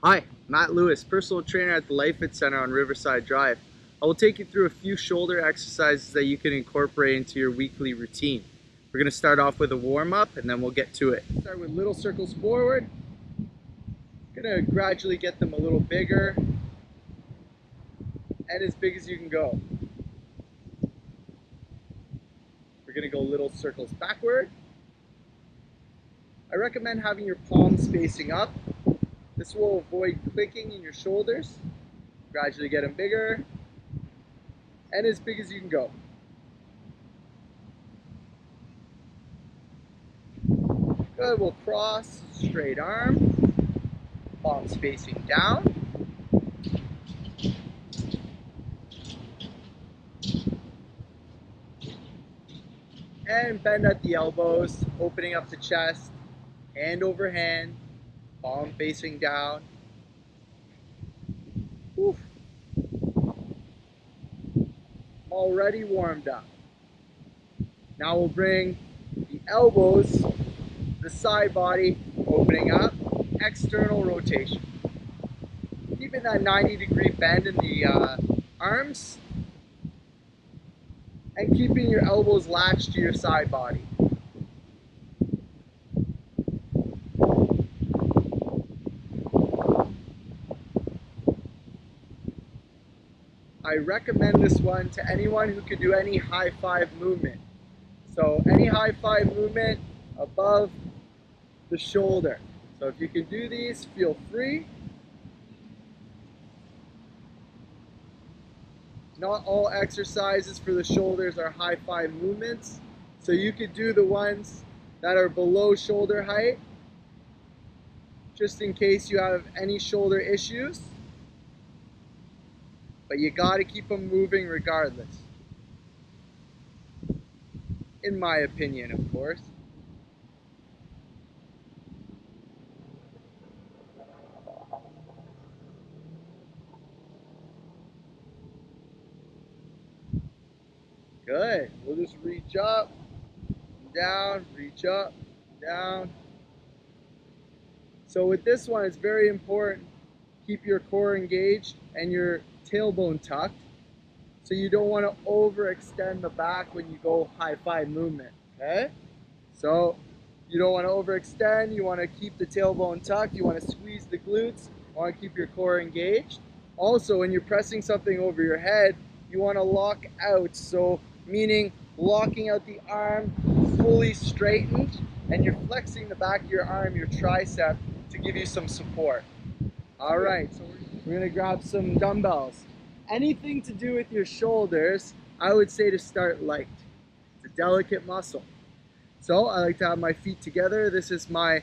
Hi, Matt Lewis, personal trainer at the Life Fit Center on Riverside Drive. I will take you through a few shoulder exercises that you can incorporate into your weekly routine. We're going to start off with a warm-up and then we'll get to it. Start with little circles forward. Going to gradually get them a little bigger and as big as you can go. We're going to go little circles backward. I recommend having your palms facing up. This will avoid clicking in your shoulders. Gradually get them bigger and as big as you can go. Good, we'll cross, straight arm, palms facing down. And bend at the elbows, opening up the chest, hand over hand, palm facing down. Whew. Already warmed up. Now we'll bring the elbows, the side body opening up, external rotation. Keeping that 90-degree bend in the arms and keeping your elbows latched to your side body. I recommend this one to anyone who can do any high five movement. So any high five movement above the shoulder. So if you can do these, feel free. Not all exercises for the shoulders are high five movements. So you could do the ones that are below shoulder height, just in case you have any shoulder issues. But you got to keep them moving regardless. In my opinion, of course. Good. We'll just reach up, down, reach up, down. So with this one, it's very important. Keep your core engaged and your tailbone tucked. So you don't want to overextend the back when you go high five movement, okay? So you don't want to overextend, you want to keep the tailbone tucked, you want to squeeze the glutes, you want to keep your core engaged. Also, when you're pressing something over your head, you want to lock out, so meaning locking out the arm fully straightened, and you're flexing the back of your arm, your tricep, to give you some support. All right, so we're going to grab some dumbbells. Anything to do with your shoulders, I would say to start light. It's a delicate muscle. So I like to have my feet together. This is my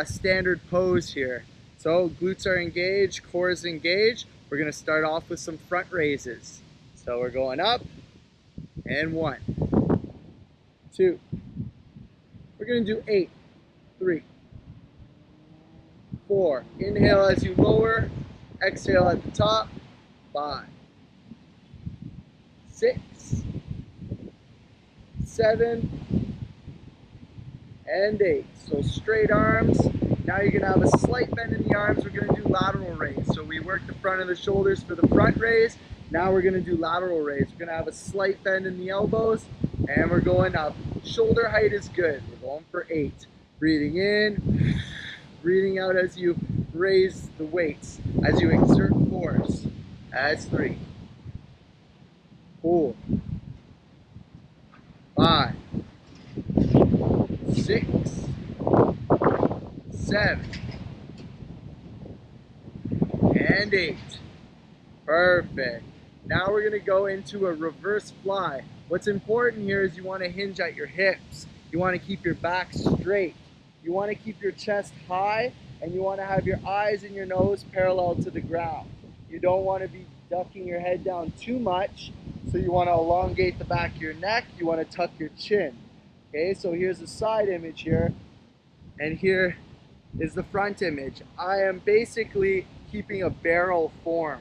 standard pose here. So glutes are engaged, core is engaged. We're going to start off with some front raises. So we're going up, and 1, 2. We're going to do 8, 3, 4. Inhale as you lower, exhale at the top. 5, 6, 7, and 8. So straight arms. Now you're going to have a slight bend in the arms. We're going to do lateral raise. So we work the front of the shoulders for the front raise. Now we're going to do lateral raise. We're going to have a slight bend in the elbows, and we're going up. Shoulder height is good. We're going for 8. Breathing in, breathing out as you raise the weights, as you exert force. That's 3, 4, 5, 6, 7, and 8. Perfect. Now we're going to go into a reverse fly. What's important here is you want to hinge at your hips. You want to keep your back straight. You want to keep your chest high, and you want to have your eyes and your nose parallel to the ground. You don't want to be ducking your head down too much, so you want to elongate the back of your neck. You want to tuck your chin. Okay, so here's a side image here, and here is the front image. I am basically keeping a barrel form.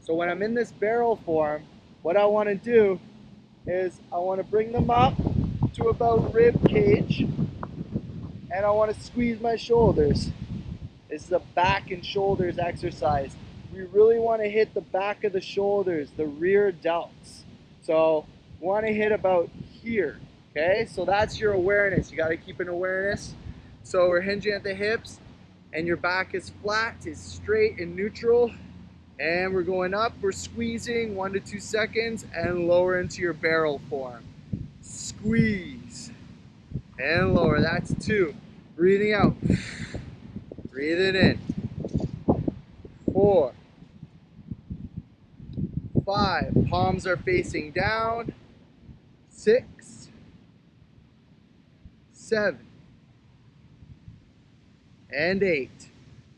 So when I'm in this barrel form, what I want to do is I want to bring them up to about rib cage, and I want to squeeze my shoulders. This is a back and shoulders exercise. We really want to hit the back of the shoulders, the rear delts. So we want to hit about here, okay? So that's your awareness. You got to keep an awareness. So we're hinging at the hips, and your back is flat, is straight and neutral. And we're going up, we're squeezing 1 to 2 seconds, and lower into your barrel form. Squeeze, and lower, that's 2. Breathing out, breathing in. 4, 5, palms are facing down. 6, 7, and 8.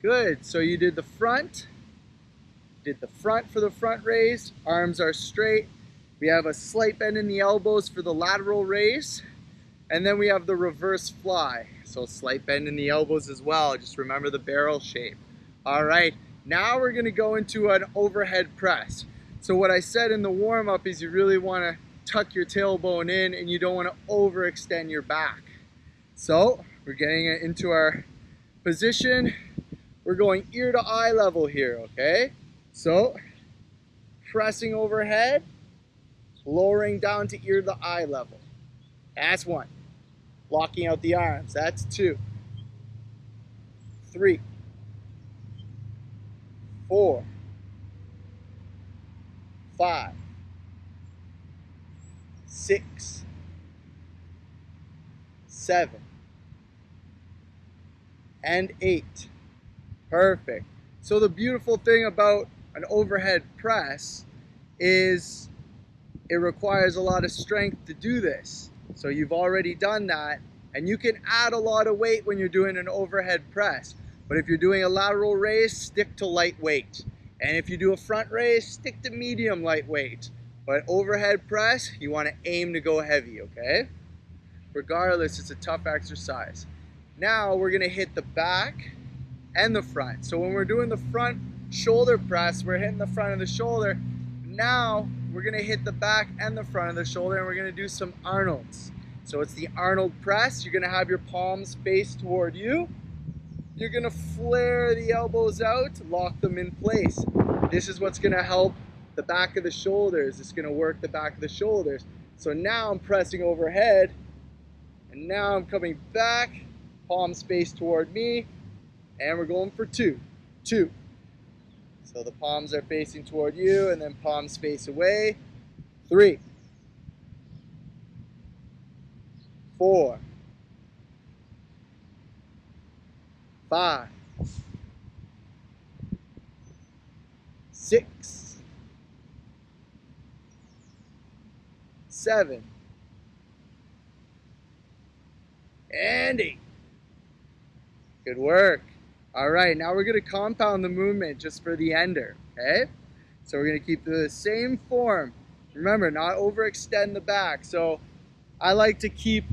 Good, so you did the front for the front raise, arms are straight. We have a slight bend in the elbows for the lateral raise, and then we have the reverse fly. So slight bend in the elbows as well, just remember the barrel shape. All right, now we're gonna go into an overhead press. So what I said in the warm-up is you really wanna tuck your tailbone in and you don't wanna overextend your back. So we're getting into our position. We're going ear to eye level here, okay? So pressing overhead, lowering down to ear to eye level. That's 1. Locking out the arms, that's 2. 3, 4, 5, 6, 7, and 8. Perfect. So the beautiful thing about an overhead press is it requires a lot of strength to do this. So you've already done that, and you can add a lot of weight when you're doing an overhead press. But if you're doing a lateral raise, stick to light weight. And if you do a front raise, stick to medium lightweight. But overhead press, you want to aim to go heavy, okay? Regardless, it's a tough exercise. Now we're gonna hit the back and the front. So when we're doing the front shoulder press, we're hitting the front of the shoulder. Now we're gonna hit the back and the front of the shoulder, and we're gonna do some Arnolds. So it's the Arnold press. You're gonna have your palms face toward you. You're gonna flare the elbows out, lock them in place. This is what's gonna help the back of the shoulders. It's gonna work the back of the shoulders. So now I'm pressing overhead, and now I'm coming back, palms face toward me, and we're going for 2. 2. So the palms are facing toward you, and then palms face away. 3, 4, 5, 6, 7, and 8. Good work. All right, now we're gonna compound the movement just for the ender, okay? So we're gonna keep the same form. Remember, not overextend the back. So I like to keep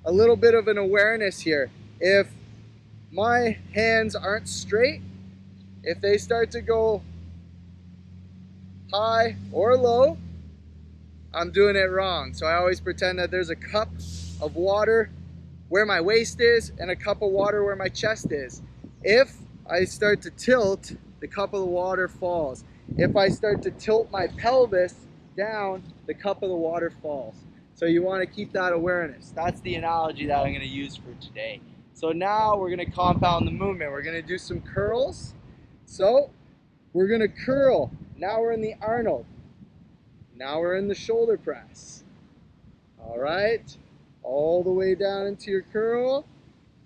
a little bit of an awareness here. If my hands aren't straight, if they start to go high or low, I'm doing it wrong. So I always pretend that there's a cup of water where my waist is and a cup of water where my chest is. If I start to tilt, the cup of the water falls. If I start to tilt my pelvis down, the cup of the water falls. So you want to keep that awareness. That's the analogy that I'm going to use for today. So now we're going to compound the movement. We're going to do some curls. So we're going to curl. Now we're in the Arnold. Now we're in the shoulder press. All right. All the way down into your curl.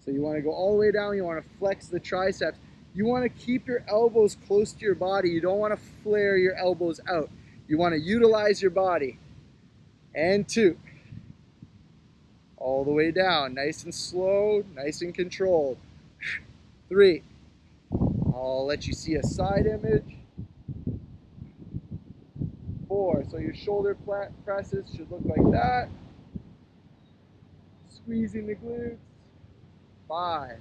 So you want to go all the way down. You want to flex the triceps. You want to keep your elbows close to your body. You don't want to flare your elbows out. You want to utilize your body. And 2. All the way down. Nice and slow, nice and controlled. 3. I'll let you see a side image. 4. So your shoulder presses should look like that. Squeezing the glutes. 5.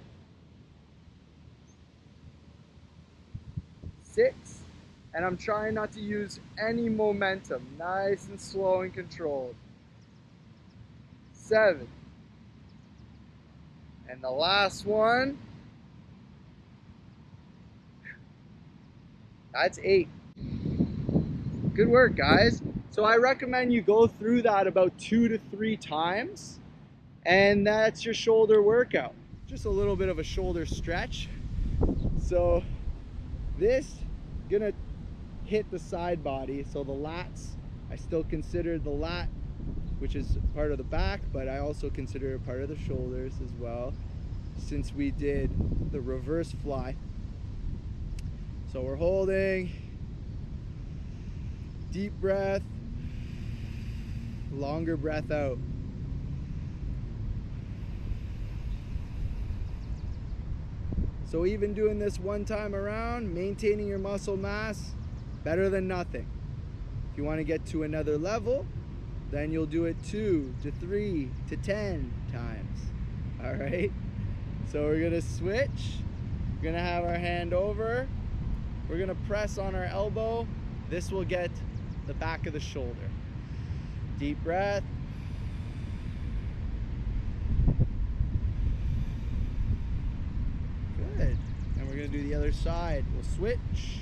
6. And I'm trying not to use any momentum. Nice and slow and controlled. 7. And the last one. That's 8. Good work, guys. So I recommend you go through that about 2 to 3 times, and that's your shoulder workout. Just a little bit of a shoulder stretch. So this gonna hit the side body. So the lats, I still consider the lat, which is part of the back, but I also consider it part of the shoulders as well, since we did the reverse fly. So we're holding, deep breath, longer breath out. So even doing this one time around, maintaining your muscle mass, better than nothing. If you want to get to another level, then you'll do it 2 to 3 to 10 times. All right? So we're gonna switch. We're gonna have our hand over. We're gonna press on our elbow. This will get the back of the shoulder. Deep breath. Good. And we're gonna do the other side. We'll switch.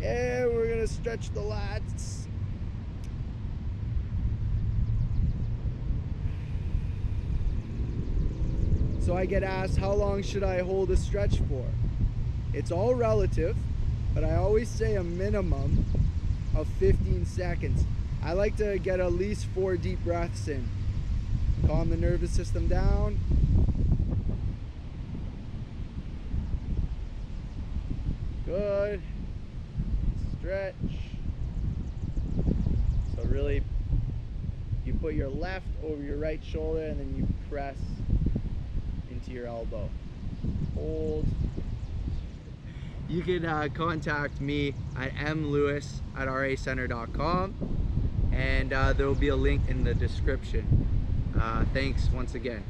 And we're gonna stretch the lats. So I get asked, how long should I hold a stretch for? It's all relative, but I always say a minimum of 15 seconds. I like to get at least 4 deep breaths in. Calm the nervous system down. Good. Stretch. So really, you put your left over your right shoulder and then you press into your elbow. Hold. You can contact me at mlewis@racenter.com, and there will be a link in the description. Thanks once again.